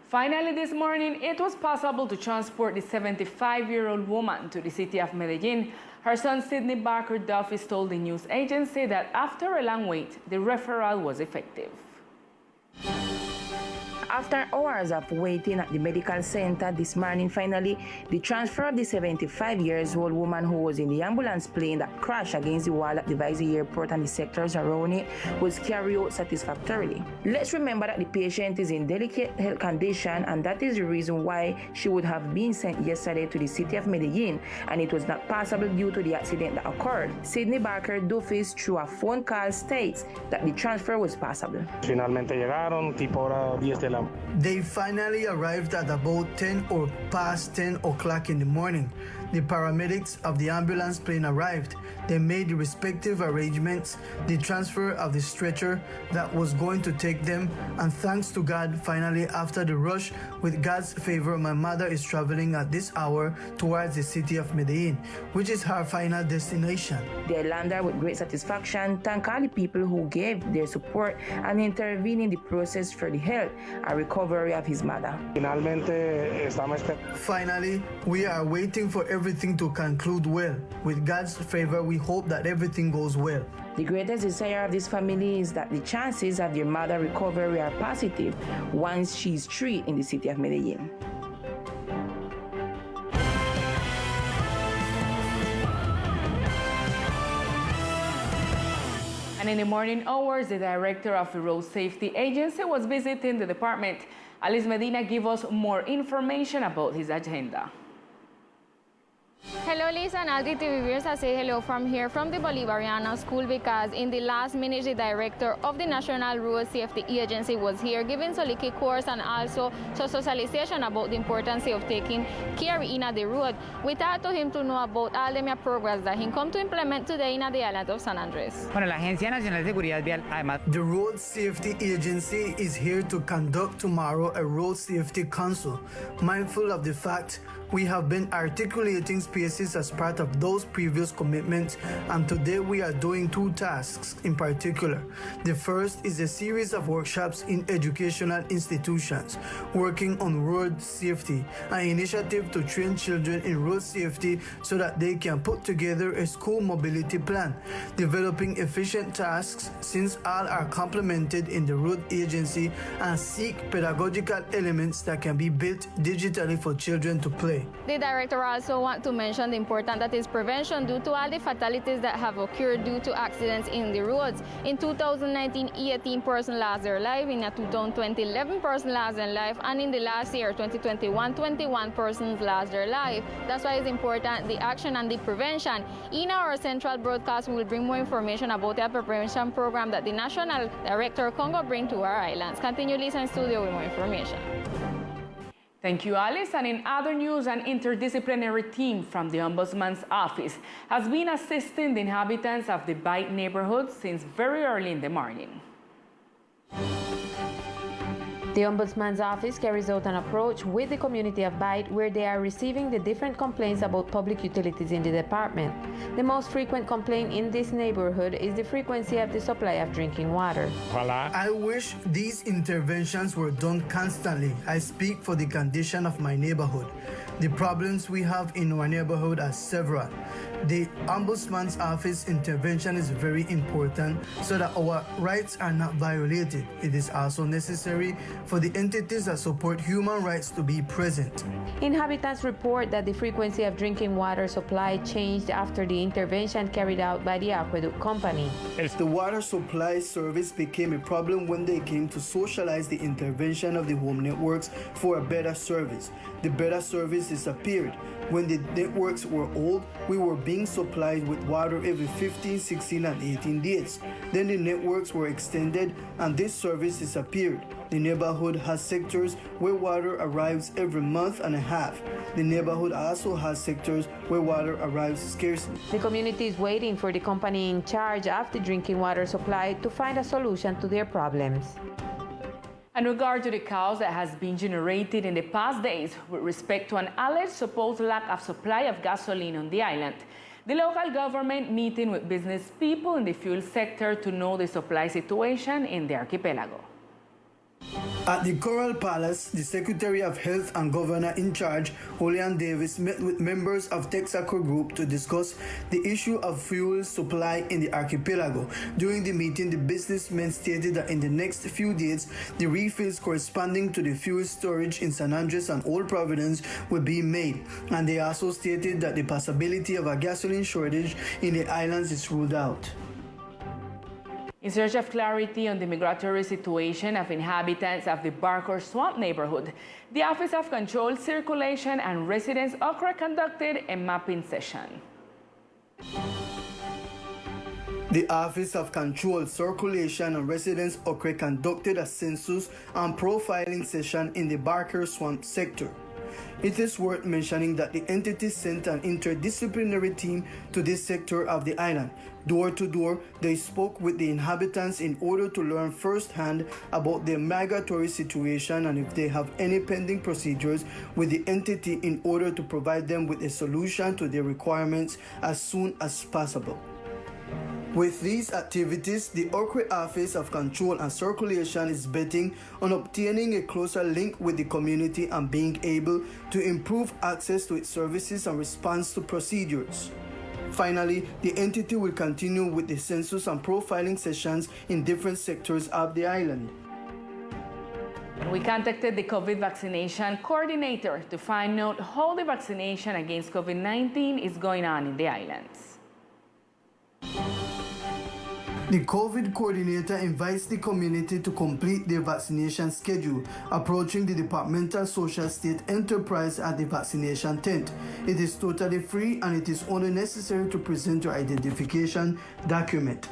Finally, this morning, it was possible to transport the 75-year-old woman to the city of Medellin. Her son, Sidney Barker Duffy, told the news agency that after a long wait, the referral was effective. After hours of waiting at the medical center this morning, finally, the transfer of the 75-year-old woman who was in the ambulance plane that crashed against the wall at the Vizi Airport and the sectors around it was carried out satisfactorily. Let's remember that the patient is in delicate health condition, and that is the reason why she would have been sent yesterday to the city of Medellin, and it was not possible due to the accident that occurred. Sidney Barker Duffy, through a phone call, states that the transfer was possible. Finalmente llegaron, tipo hora 10 de la. They finally arrived at about 10 or past 10 o'clock in the morning. The paramedics of the ambulance plane arrived. They made the respective arrangements, the transfer of the stretcher that was going to take them, and thanks to God, finally, after the rush, with God's favor, my mother is traveling at this hour towards the city of Medellin, which is her final destination. The islander, with great satisfaction, thanked all the people who gave their support and intervened in the process for the health and recovery of his mother. Finally, we are waiting for everything to conclude well. With God's favor, we hope that everything goes well. The greatest desire of this family is that the chances of their mother recovery are positive once she is treated in the city of Medellin. And in the morning hours, the director of the Road Safety Agency was visiting the department. Alice Medina gives us more information about his agenda. Hello, Lisa and Aldi TV viewers. I say hello from here from the Bolivariana School, because in the last minute, the director of the National Road Safety Agency was here giving Soliki course and also socialization about the importance of taking care in the road. We talked to him to know about all the progress that he come to implement today in the island of San Andres. Bueno, la Agencia Nacional de Seguridad Vial, además. The Road Safety Agency is here to conduct tomorrow a Road Safety Council, mindful of the fact we have been articulating spaces as part of those previous commitments, and today we are doing two tasks in particular. The first is a series of workshops in educational institutions working on road safety, an initiative to train children in road safety so that they can put together a school mobility plan, developing efficient tasks since all are complemented in the road agency, and seek pedagogical elements that can be built digitally for children to play. The director also wants to mention the importance that is prevention due to all the fatalities that have occurred due to accidents in the roads. In 2019, 18 persons lost their life. In 2020, 11 persons lost their life. And in the last year, 2021, 21 persons lost their life. That's why it's important, the action and the prevention. In our central broadcast, we will bring more information about the prevention program that the National Director Congo bring to our islands. Continue listening in studio with more information. Thank you, Alice. And in other news, an interdisciplinary team from the Ombudsman's office has been assisting the inhabitants of the Bight neighborhood since very early in the morning. The Ombudsman's office carries out an approach with the community of Bight, where they are receiving the different complaints about public utilities in the department. The most frequent complaint in this neighborhood is the frequency of the supply of drinking water. I wish these interventions were done constantly. I speak for the condition of my neighborhood. The problems we have in our neighborhood are several. The Ombudsman's office intervention is very important so that our rights are not violated. It is also necessary for the entities that support human rights to be present. Inhabitants report that the frequency of drinking water supply changed after the intervention carried out by the aqueduct company. The water supply service became a problem when they came to socialize the intervention of the home networks for a better service. The better service disappeared. When the networks were old, we were being supplied with water every 15, 16, and 18 days. Then the networks were extended and this service disappeared. The neighborhood has sectors where water arrives every month and a half. The neighborhood also has sectors where water arrives scarcely. The community is waiting for the company in charge of the drinking water supply to find a solution to their problems. In regard to the chaos that has been generated in the past days with respect to an alleged supposed lack of supply of gasoline on the island, the local government meeting with business people in the fuel sector to know the supply situation in the archipelago. At the Coral Palace, the Secretary of Health and Governor in charge, Julian Davis, met with members of Texaco Group to discuss the issue of fuel supply in the archipelago. During the meeting, the businessmen stated that in the next few days, the refills corresponding to the fuel storage in San Andres and Old Providence will be made. And they also stated that the possibility of a gasoline shortage in the islands is ruled out. In search of clarity on the migratory situation of inhabitants of the Barker Swamp neighborhood, the Office of Control, Circulation and Residence Okra conducted a mapping session. The Office of Control, Circulation and Residence Okra conducted a census and profiling session in the Barker Swamp sector. It is worth mentioning that the entity sent an interdisciplinary team to this sector of the island. Door to door, they spoke with the inhabitants in order to learn firsthand about their migratory situation and if they have any pending procedures with the entity in order to provide them with a solution to their requirements as soon as possible. With these activities, the Okra Office of Control and Circulation is betting on obtaining a closer link with the community and being able to improve access to its services and response to procedures. Finally, the entity will continue with the census and profiling sessions in different sectors of the island. We contacted the COVID vaccination coordinator to find out how the vaccination against COVID-19 is going on in the islands. The COVID coordinator invites the community to complete their vaccination schedule, approaching the departmental social state enterprise at the vaccination tent. It is totally free and it is only necessary to present your identification document.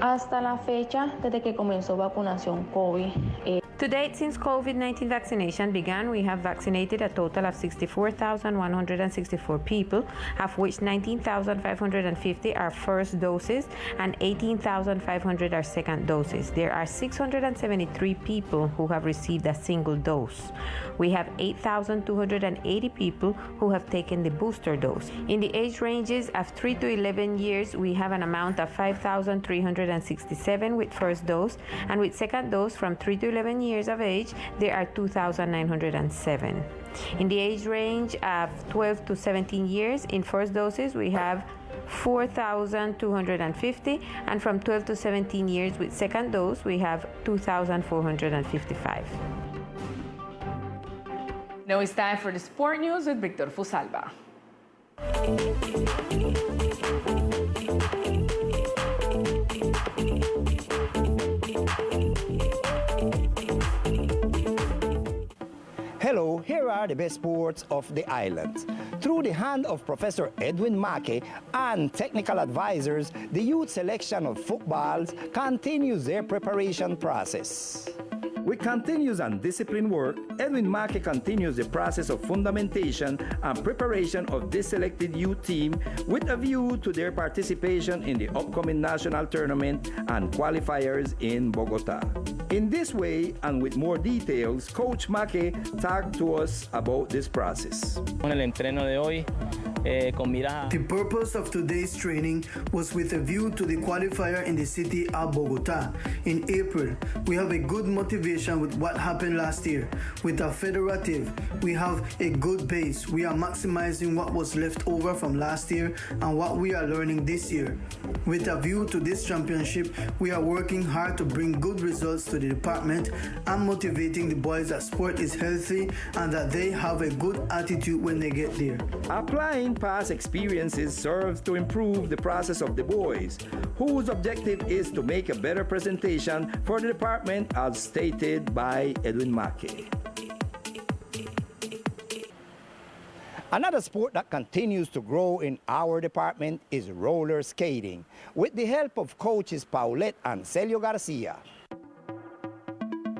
Hasta la fecha, desde que comenzó vacunación COVID. To date, since COVID-19 vaccination began, we have vaccinated a total of 64,164 people, of which 19,550 are first doses and 18,500 are second doses. There are 673 people who have received a single dose. We have 8,280 people who have taken the booster dose. In the age ranges of 3 to 11 years, we have an amount of 5,367 with first dose, and with second dose from 3 to 11 years of age, there are 2,907. In the age range of 12 to 17 years, in first doses, we have 4,250, and from 12 to 17 years with second dose, we have 2,455. Now it's time for the sport news with Victor Fusalva. Hello, here are the best sports of the island. Through the hand of Professor Edwin Mackey and technical advisors, the youth selection of footballs continues their preparation process. With continuous and disciplined work, Edwin Mackey continues the process of fundamentation and preparation of this selected youth team with a view to their participation in the upcoming national tournament and qualifiers in Bogota. In this way, and with more details, Coach Mackey talked to us about this process. The purpose of today's training was with a view to the qualifier in the city of Bogota in April. We have a good motivation with what happened last year. With our federative, we have a good base. We are maximizing what was left over from last year and what we are learning this year. With a view to this championship, we are working hard to bring good results to the department and motivating the boys that sport is healthy and that they have a good attitude when they get there. Applying past experiences serves to improve the process of the boys, whose objective is to make a better presentation for the department as stated by Edwin Mackey. Another sport that continues to grow in our department is roller skating, with the help of coaches Paulette and Celio Garcia.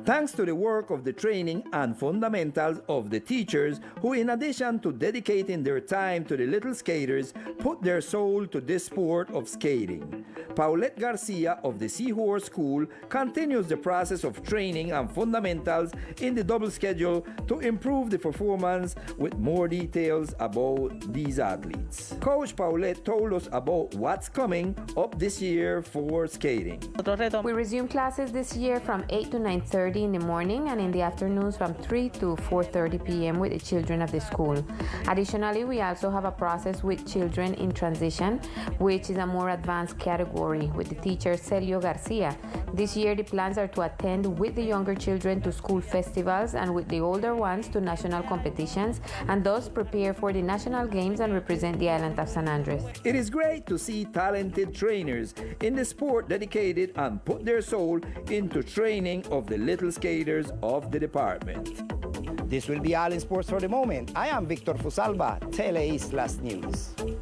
Thanks to the work of the training and fundamentals of the teachers who, in addition to dedicating their time to the little skaters, put their soul to this sport of skating. Paulette Garcia of the Seahorse School continues the process of training and fundamentals in the double schedule to improve the performance with more details about these athletes. Coach Paulette told us about what's coming up this year for skating. We resume classes this year from 8 to 9:30 8:30 in the morning and in the afternoons from 3 to 4:30 p.m. with the children of the school. Additionally, we also have a process with children in transition, which is a more advanced category with the teacher Celio Garcia. This year, the plans are to attend with the younger children to school festivals and with the older ones to national competitions, and thus prepare for the national games and represent the island of San Andres. It is great to see talented trainers in the sport dedicated and put their soul into training of the little skaters of the department. This will be all in sports for the moment. I am Victor Fusalva, Teleislas News.